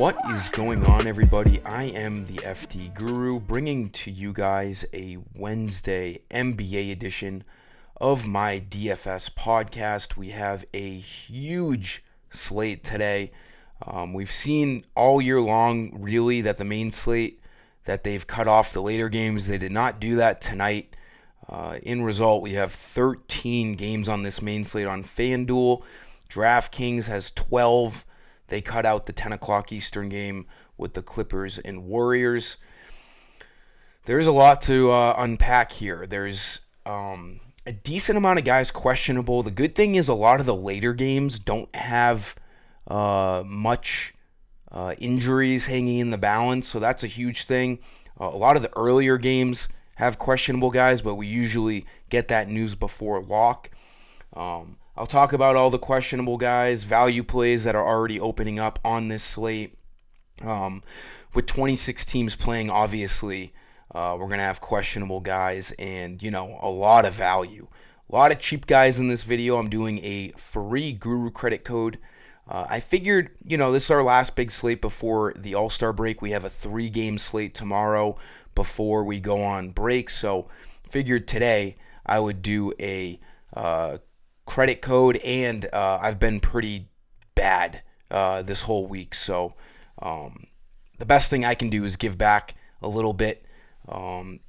What is going on, everybody? I am the FT Guru, bringing to you guys a Wednesday NBA edition of my DFS podcast. We have a huge slate today. We've seen all year long, really, that the main slate, that they've cut off the later games. They did not do that tonight. In result, we have 13 games on this main slate on FanDuel. DraftKings has 12. They cut out the 10 o'clock Eastern game with the Clippers and Warriors. There's a lot to unpack here. There's a decent amount of guys questionable. The good thing is a lot of the later games don't have much injuries hanging in the balance, so that's a huge thing. A lot of the earlier games have questionable guys, but we usually get that news before lock. I'll talk about all the questionable guys, value plays that are already opening up on this slate. With 26 teams playing, obviously, we're going to have questionable guys and, a lot of value. A lot of cheap guys in this video. I'm doing a free Guru credit code. I figured, this is our last big slate before the All-Star break. We have a 3-game slate tomorrow before we go on break. So figured today I would do a credit code, and I've been pretty bad this whole week, so the best thing I can do is give back a little bit, and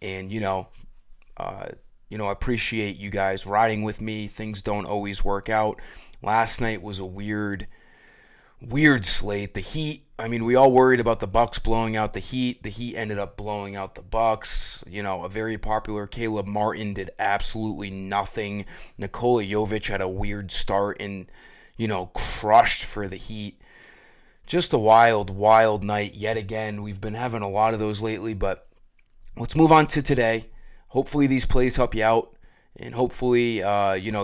I appreciate you guys riding with me. Things don't always work out. Last night was a weird slate. The Heat, we all worried about the Bucks blowing out the Heat. The Heat ended up blowing out the Bucks. A very popular Caleb Martin did absolutely nothing. Nikola Jovic had a weird start and, crushed for the Heat. Just a wild night yet again. We've been having a lot of those lately, but let's move on to today. Hopefully these plays help you out, and hopefully,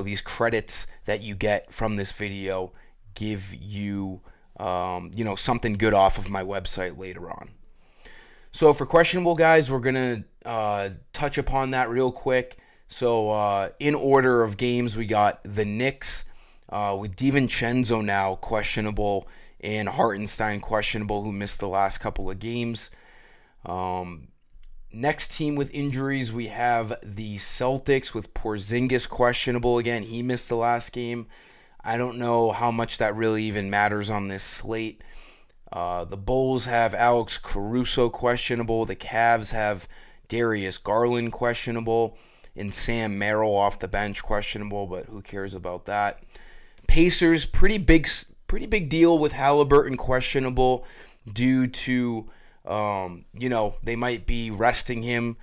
these credits that you get from this video give you, something good off of my website later on. So for questionable guys, we're going to touch upon that real quick. So in order of games, we got the Knicks with DiVincenzo now questionable and Hartenstein questionable, who missed the last couple of games. Next team with injuries, we have the Celtics with Porzingis questionable again. He missed the last game. I don't know how much that really even matters on this slate. The Bulls have Alex Caruso questionable. The Cavs have Darius Garland questionable. And Sam Merrill off the bench questionable, but who cares about that? Pacers, pretty big deal with Halliburton questionable due to, they might be resting him.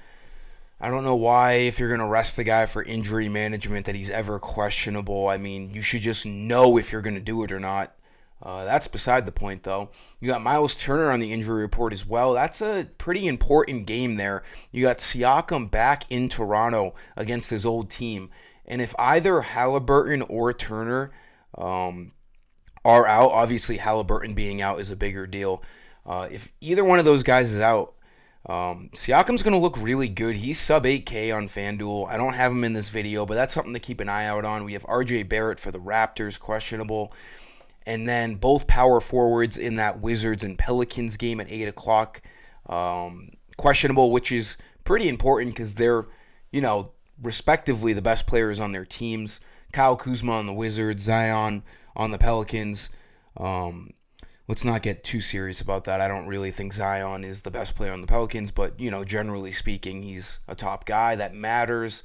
I don't know why, if you're going to rest the guy for injury management, that he's ever questionable. You should just know if you're going to do it or not. That's beside the point, though. You got Miles Turner on the injury report as well. That's a pretty important game there. You got Siakam back in Toronto against his old team. And if either Halliburton or Turner are out, obviously Halliburton being out is a bigger deal. If either one of those guys is out, Siakam's going to look really good. He's sub 8K on FanDuel. I don't have him in this video, but that's something to keep an eye out on. We have RJ Barrett for the Raptors, questionable. And then both power forwards in that Wizards and Pelicans game at 8 o'clock, questionable, which is pretty important because they're, respectively the best players on their teams. Kyle Kuzma on the Wizards, Zion on the Pelicans. Let's not get too serious about that. I don't really think Zion is the best player on the Pelicans, but, generally speaking, he's a top guy. That matters.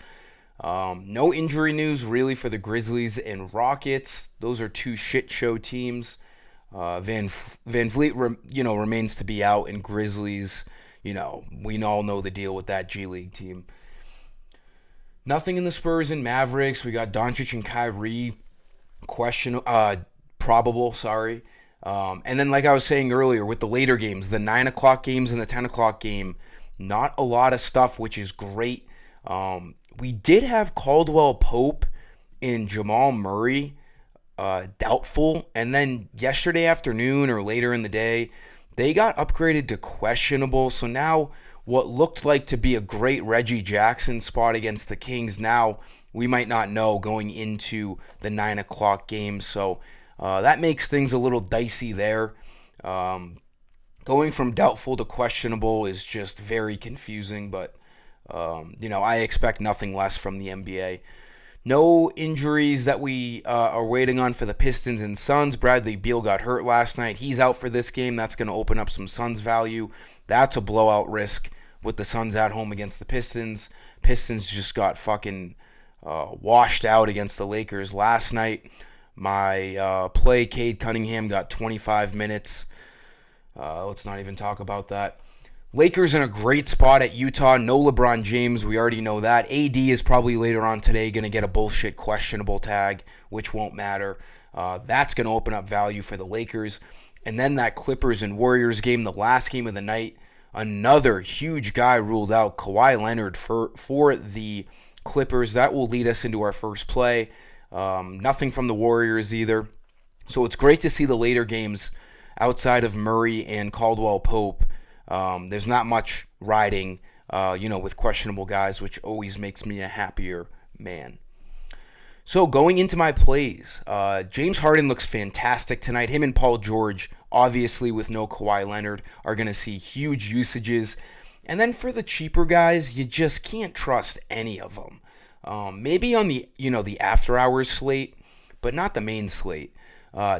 No injury news, really, for the Grizzlies and Rockets. Those are two shit show teams. Van Vliet, remains to be out, and Grizzlies, we all know the deal with that G League team. Nothing in the Spurs and Mavericks. We got Doncic and Kyrie, probable. And then, like I was saying earlier, with the later games, the 9 o'clock games and the 10 o'clock game, not a lot of stuff, which is great. We did have Caldwell Pope and Jamal Murray doubtful, and then yesterday afternoon or later in the day, they got upgraded to questionable. So now what looked like to be a great Reggie Jackson spot against the Kings, now we might not know going into the 9 o'clock game. So that makes things a little dicey there. Going from doubtful to questionable is just very confusing, but I expect nothing less from the NBA. No injuries that we are waiting on for the Pistons and Suns. Bradley Beal got hurt last night. He's out for this game. That's going to open up some Suns value. That's a blowout risk with the Suns at home against the Pistons. Pistons just got fucking washed out against the Lakers last night. My play, Cade Cunningham, got 25 minutes. Let's not even talk about that. Lakers in a great spot at Utah. No LeBron James. We already know that. AD is probably later on today going to get a bullshit questionable tag, which won't matter. That's going to open up value for the Lakers. And then that Clippers and Warriors game, the last game of the night, another huge guy ruled out, Kawhi Leonard for the Clippers. That will lead us into our first play. Nothing from the Warriors either. So it's great to see the later games outside of Murray and Caldwell Pope. There's not much riding, with questionable guys, which always makes me a happier man. So going into my plays, James Harden looks fantastic tonight. Him and Paul George, obviously with no Kawhi Leonard, are going to see huge usages. And then for the cheaper guys, you just can't trust any of them. Maybe on the after hours slate, but not the main slate.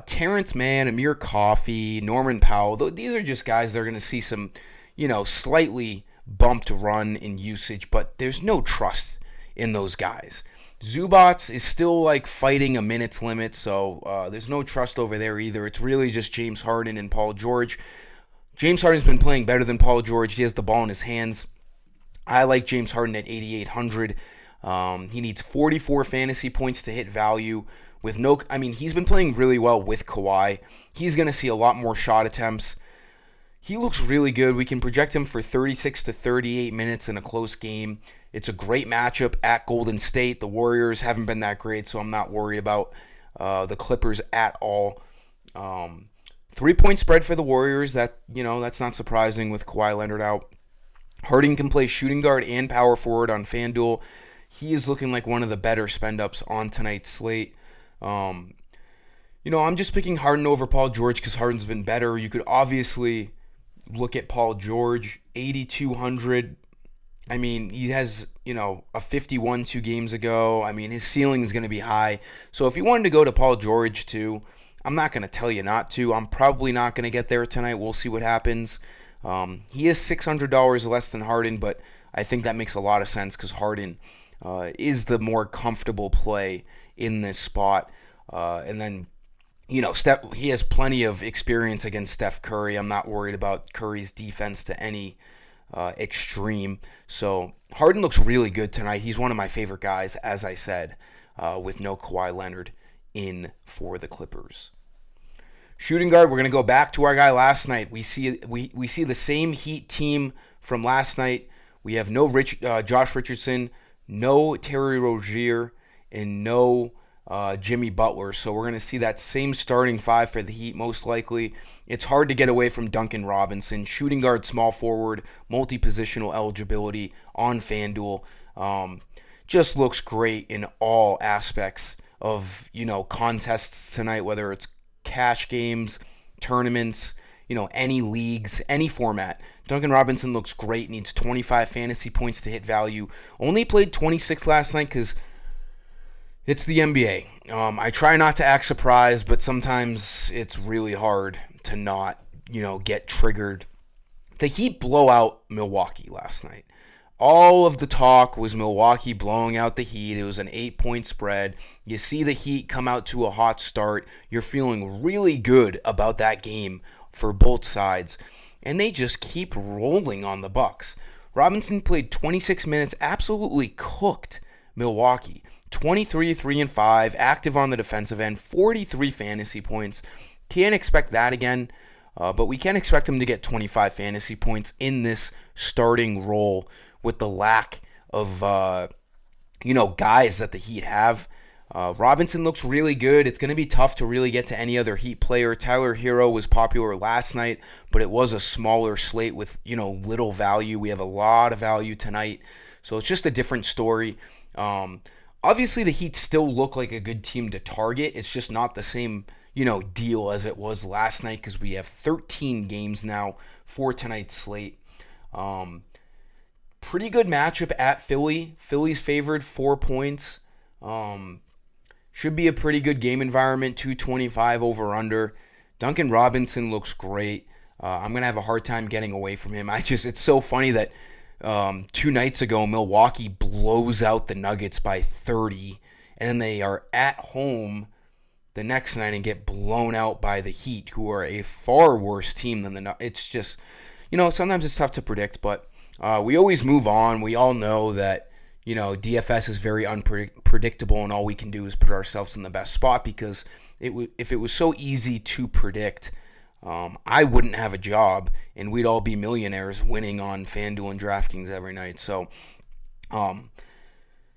Terrence Mann, Amir Coffey, Norman Powell, these are just guys that are going to see some, slightly bumped run in usage, but there's no trust in those guys. Zubats is still fighting a minutes limit, so there's no trust over there either. It's really just James Harden and Paul George. James Harden's been playing better than Paul George. He has the ball in his hands. I like James Harden at 8,800. He needs 44 fantasy points to hit value. He's been playing really well with Kawhi. He's going to see a lot more shot attempts. He looks really good. We can project him for 36 to 38 minutes in a close game. It's a great matchup at Golden State. The Warriors haven't been that great, so I'm not worried about the Clippers at all. 3-point spread for the Warriors. That's not surprising with Kawhi Leonard out. Harden can play shooting guard and power forward on FanDuel. He is looking like one of the better spend-ups on tonight's slate. I'm just picking Harden over Paul George because Harden's been better. You could obviously look at Paul George, 8,200. He has, a 51 2 games ago. His ceiling is going to be high. So if you wanted to go to Paul George too, I'm not going to tell you not to. I'm probably not going to get there tonight. We'll see what happens. He is $600 less than Harden, but I think that makes a lot of sense because Harden is the more comfortable play in this spot. And then, he has plenty of experience against Steph Curry. I'm not worried about Curry's defense to any extreme. So Harden looks really good tonight. He's one of my favorite guys, as I said, with no Kawhi Leonard in for the Clippers. Shooting guard, we're going to go back to our guy last night. We see the same Heat team from last night. We have no Josh Richardson, no Terry Rozier, and no Jimmy Butler. So we're going to see that same starting five for the Heat most likely. It's hard to get away from Duncan Robinson. Shooting guard, small forward, multi-positional eligibility on FanDuel. Just looks great in all aspects of, contests tonight, whether it's cash games, tournaments, any leagues, any format. Duncan Robinson looks great, needs 25 fantasy points to hit value. Only played 26 last night because it's the NBA. I try not to act surprised, but sometimes it's really hard to not, get triggered. The Heat blow out Milwaukee last night. All of the talk was Milwaukee blowing out the Heat. It was an 8-point spread. You see the Heat come out to a hot start. You're feeling really good about that game for both sides. And they just keep rolling on the Bucks. Robinson played 26 minutes, absolutely cooked Milwaukee. 23, 3, and 5, active on the defensive end, 43 fantasy points. Can't expect that again, but we can expect him to get 25 fantasy points in this starting role with the lack of, guys that the Heat have. Robinson looks really good. It's going to be tough to really get to any other Heat player. Tyler Hero was popular last night, but it was a smaller slate with, little value. We have a lot of value tonight, so it's just a different story. Obviously, the Heat still look like a good team to target. It's just not the same, deal as it was last night because we have 13 games now for tonight's slate. Pretty good matchup at Philly. Philly's favored 4 points. Should be a pretty good game environment. 225 over under. Duncan Robinson looks great. I'm gonna have a hard time getting away from him. It's so funny that 2 nights ago Milwaukee blows out the Nuggets by 30, and then they are at home the next night and get blown out by the Heat, who are a far worse team than the Nuggets. It's just, sometimes it's tough to predict, but we always move on. We all know that, DFS is very unpredictable, and all we can do is put ourselves in the best spot because if it was so easy to predict, I wouldn't have a job, and we'd all be millionaires winning on FanDuel and DraftKings every night. So,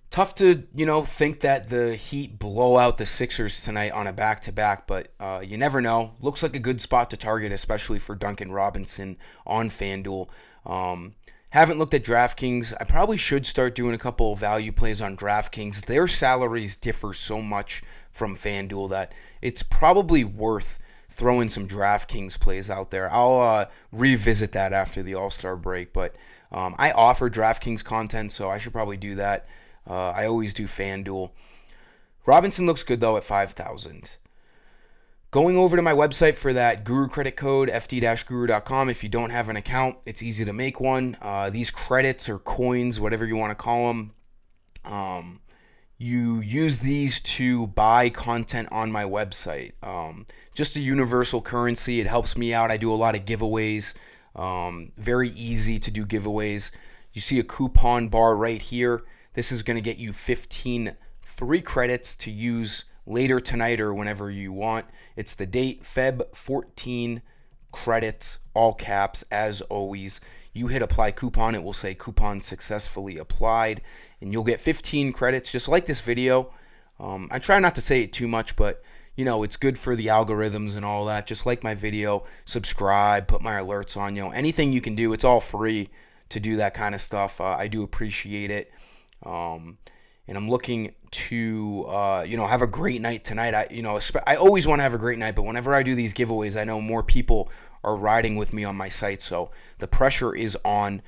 tough to, think that the Heat blow out the Sixers tonight on a back-to-back, but you never know. Looks like a good spot to target, especially for Duncan Robinson on FanDuel. Haven't looked at DraftKings. I probably should start doing a couple of value plays on DraftKings. Their salaries differ so much from FanDuel that it's probably worth throwing some DraftKings plays out there. I'll revisit that after the All-Star break, but I offer DraftKings content, so I should probably do that. I always do FanDuel. Robinson looks good, though, at 5,000. Going over to my website for that Guru credit code, ft-guru.com. If you don't have an account, it's easy to make one. These credits or coins, whatever you want to call them, you use these to buy content on my website. Just a universal currency. It helps me out. I do a lot of giveaways. Very easy to do giveaways. You see a coupon bar right here. This is going to get you 15 free credits to use later tonight or whenever you want. It's the date, Feb 14, credits, all caps, as always. You hit apply coupon, it will say coupon successfully applied, and you'll get 15 credits just like this video. I try not to say it too much, but it's good for the algorithms and all that. Just like my video, subscribe, put my alerts on, anything you can do. It's all free to do that kind of stuff. I do appreciate it. And I'm looking to, have a great night tonight. I always want to have a great night, but whenever I do these giveaways, I know more people are riding with me on my site, so the pressure is on.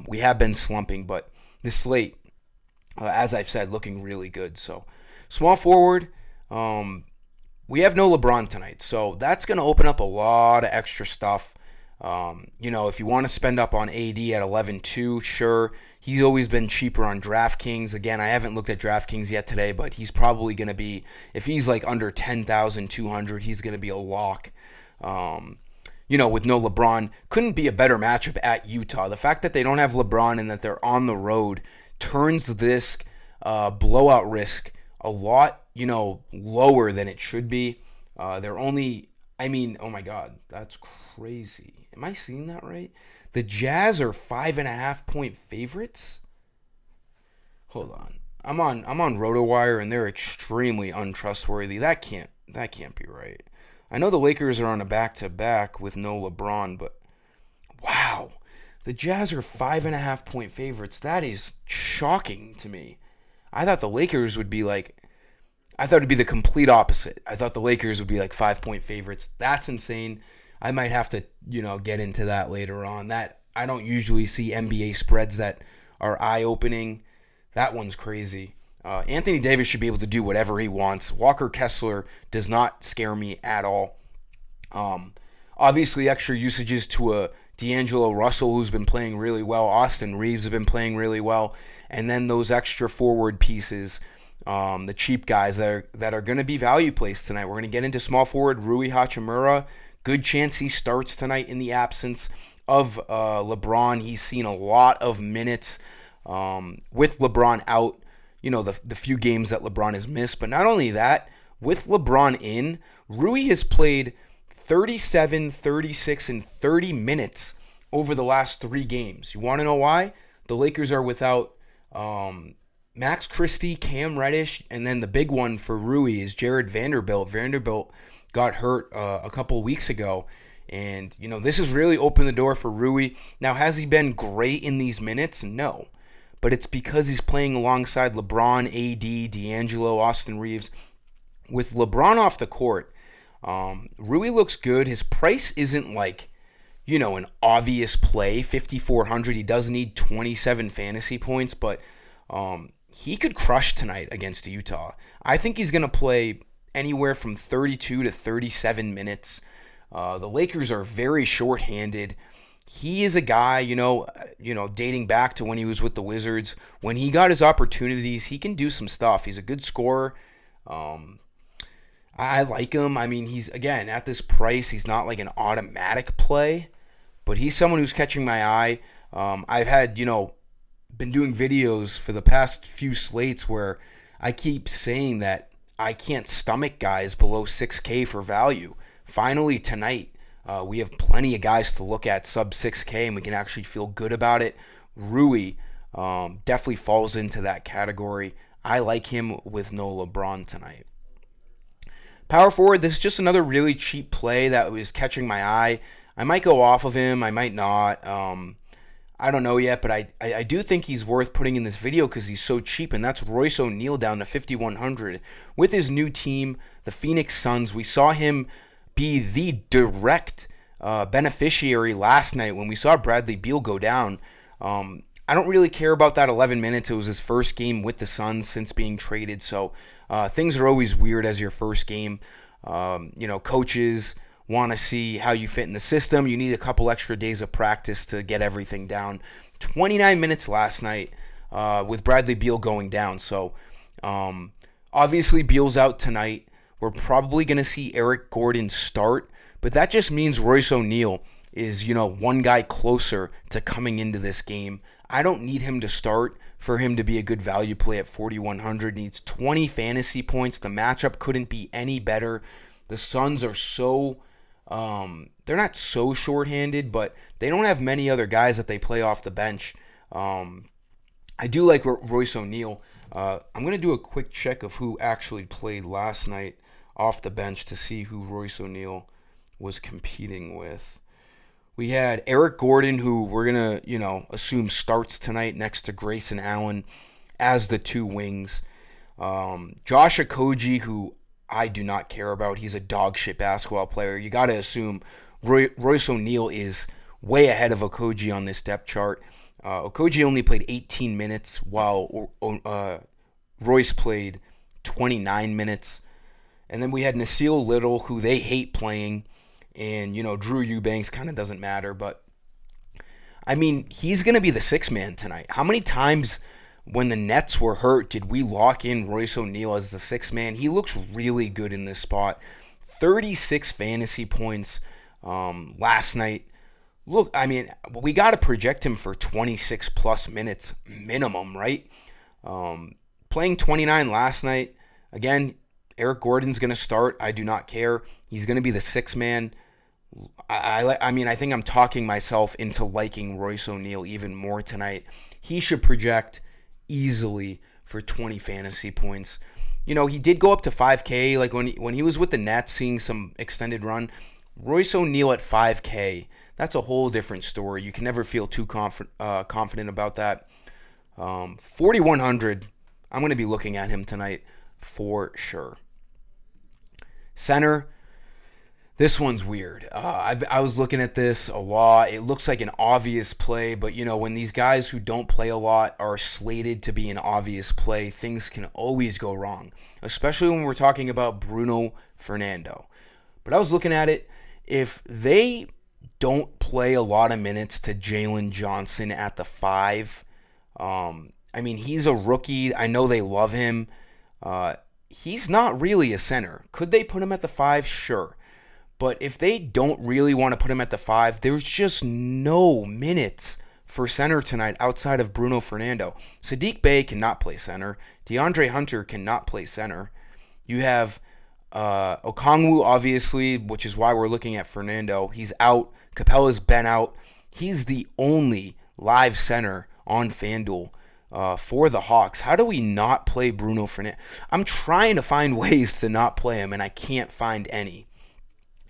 We have been slumping, but this slate, as I've said, looking really good. So, small forward, we have no LeBron tonight, so that's going to open up a lot of extra stuff. If you want to spend up on AD at 11.2, sure. He's always been cheaper on DraftKings. Again, I haven't looked at DraftKings yet today, but he's probably going to be, if he's like under 10,200, he's going to be a lock. With no LeBron, couldn't be a better matchup at Utah. The fact that they don't have LeBron and that they're on the road turns this blowout risk a lot, lower than it should be. They're only, oh my God, that's crazy. Am I seeing that right? The Jazz are 5.5 point favorites. Hold on. I'm on RotoWire and they're extremely untrustworthy. That can't be right. I know the Lakers are on a back-to-back with no LeBron, but wow. The Jazz are 5.5 point favorites. That is shocking to me. I thought the Lakers would be it'd be the complete opposite. I thought the Lakers would be 5 point favorites. That's insane. I might have to, get into that later on. That I don't usually see NBA spreads that are eye-opening. That one's crazy. Anthony Davis should be able to do whatever he wants. Walker Kessler does not scare me at all. Obviously, extra usages to a D'Angelo Russell, who's been playing really well. Austin Reeves have been playing really well. And then those extra forward pieces, the cheap guys that are going to be value plays tonight. We're going to get into small forward Rui Hachimura. Good chance he starts tonight in the absence of LeBron. He's seen a lot of minutes with LeBron out, the few games that LeBron has missed. But not only that, with LeBron in, Rui has played 37, 36, and 30 minutes over the last 3 games. You want to know why? The Lakers are without Max Christie, Cam Reddish, and then the big one for Rui is Jared Vanderbilt. Vanderbilt got hurt a couple weeks ago, and this has really opened the door for Rui. Now, has he been great in these minutes? No, but it's because he's playing alongside LeBron, AD, D'Angelo, Austin Reeves. With LeBron off the court, Rui looks good. His price isn't like, an obvious play, 5,400. He does need 27 fantasy points, but he could crush tonight against Utah. I think he's going to play anywhere from 32 to 37 minutes. The Lakers are very short-handed. He is a guy, dating back to when he was with the Wizards. When he got his opportunities, he can do some stuff. He's a good scorer. I like him. I mean, he's, again, at this price, he's not like an automatic play, but he's someone who's catching my eye. I've had, been doing videos for the past few slates where I keep saying that I can't stomach guys below 6K for value. Finally, tonight, we have plenty of guys to look at sub 6K, and we can actually feel good about it. Rui definitely falls into that category. I like him with no LeBron tonight. Power forward, this is just another really cheap play that was catching my eye. I might go off of him. I might not. I don't know yet, but I do think he's worth putting in this video because he's so cheap, and that's Royce O'Neal down to 5,100. With his new team, the Phoenix Suns, we saw him be the direct beneficiary last night when we saw Bradley Beal go down. I don't really care about that 11 minutes. It was his first game with the Suns since being traded, so things are always weird as your first game. Coaches want to see how you fit in the system. You need a couple extra days of practice to get everything down. 29 minutes last night with Bradley Beal going down. So obviously Beal's out tonight. We're probably going to see Eric Gordon start, but that just means Royce O'Neal is, one guy closer to coming into this game. I don't need him to start for him to be a good value play at 4,100. Needs 20 fantasy points. The matchup couldn't be any better. The Suns are so, they're not so shorthanded, but they don't have many other guys that they play off the bench. I do like Royce O'Neal. I'm going to do a quick check of who actually played last night off the bench to see who Royce O'Neal was competing with. We had Eric Gordon, who we're going to, assume starts tonight next to Grayson Allen as the two wings. Josh Okogie, who I do not care about. He's a dog shit basketball player. You got to assume Royce O'Neal is way ahead of Okogie on this depth chart. Okogie only played 18 minutes while Royce played 29 minutes. And then we had Nasir Little, who they hate playing. And, Drew Eubanks kind of doesn't matter. But, I mean, he's going to be the sixth man tonight. How many times when the Nets were hurt did we lock in Royce O'Neal as the sixth man? He looks really good in this spot. 36 fantasy points last night. Look, I mean, we got to project him for 26-plus minutes minimum, right? Playing 29 last night. Again, Eric Gordon's going to start. I do not care. He's going to be the sixth man. I mean, I think I'm talking myself into liking Royce O'Neal even more tonight. He should project easily for 20 fantasy points. He did go up to 5K. Like when he was with the Nets, seeing some extended run. Royce O'Neal at 5K, that's a whole different story. You can never feel too confident about that. 4,100, I'm going to be looking at him tonight for sure. Center, this one's weird. I was looking at this a lot. It looks like an obvious play, but when these guys who don't play a lot are slated to be an obvious play, things can always go wrong, especially when we're talking about Bruno Fernando. But I was looking at it. If they don't play a lot of minutes to Jalen Johnson at the 5, I mean, he's a rookie. I know they love him. He's not really a center. Could they put him at the 5? Sure. But if they don't really want to put him at the 5, there's just no minutes for center tonight outside of Bruno Fernando. Saddiq Bey cannot play center. DeAndre Hunter cannot play center. You have Okongwu, obviously, which is why we're looking at Fernando. He's out. Capella's been out. He's the only live center on FanDuel for the Hawks. How do we not play Bruno Fernando? I'm trying to find ways to not play him, and I can't find any.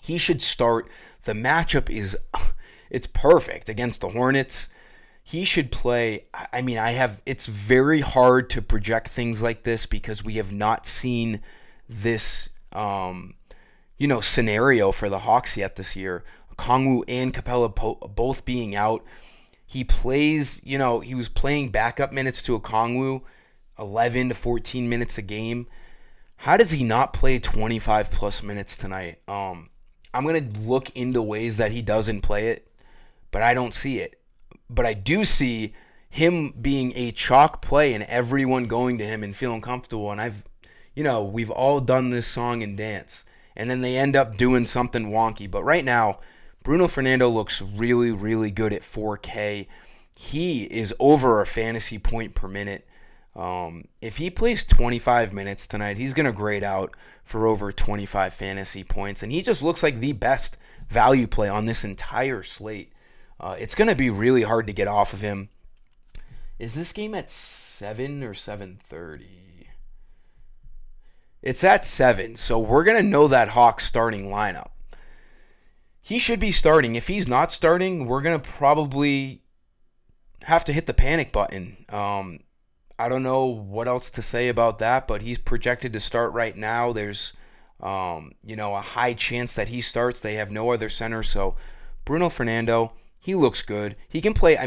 He should start. The matchup is, it's perfect against the Hornets. He should play. I mean, it's very hard to project things like this because we have not seen this, scenario for the Hawks yet this year. Kongwu and Capella both being out. He plays, he was playing backup minutes to a Kongwu, 11 to 14 minutes a game. How does he not play 25 plus minutes tonight? I'm going to look into ways that he doesn't play it, but I don't see it. But I do see him being a chalk play and everyone going to him and feeling comfortable. And we've all done this song and dance. And then they end up doing something wonky. But right now, Bruno Fernando looks really, really good at 4K. He is over a fantasy point per minute. If he plays 25 minutes tonight, he's going to grade out for over 25 fantasy points. And he just looks like the best value play on this entire slate. It's going to be really hard to get off of him. Is this game at 7 or 7:30? It's at 7, so we're going to know that Hawks starting lineup. He should be starting. If he's not starting, we're going to probably have to hit the panic button. I don't know what else to say about that, but he's projected to start right now. There's, a high chance that he starts. They have no other center, so Bruno Fernando, he looks good. He can play,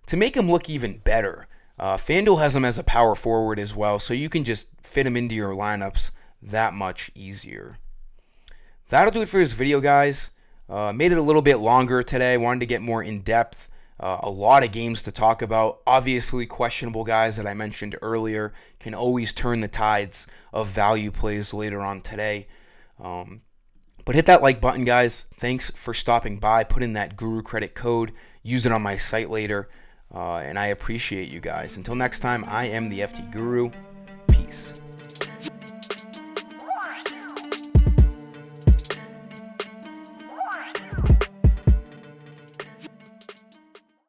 to make him look even better, FanDuel has him as a power forward as well, so you can just fit him into your lineups that much easier. That'll do it for this video, guys. Made it a little bit longer today. Wanted to get more in depth. A lot of games to talk about. Obviously, questionable guys that I mentioned earlier can always turn the tides of value plays later on today. But hit that like button, guys. Thanks for stopping by. Put in that Guru credit code. Use it on my site later. And I appreciate you guys. Until next time, I am the FT Guru. Peace.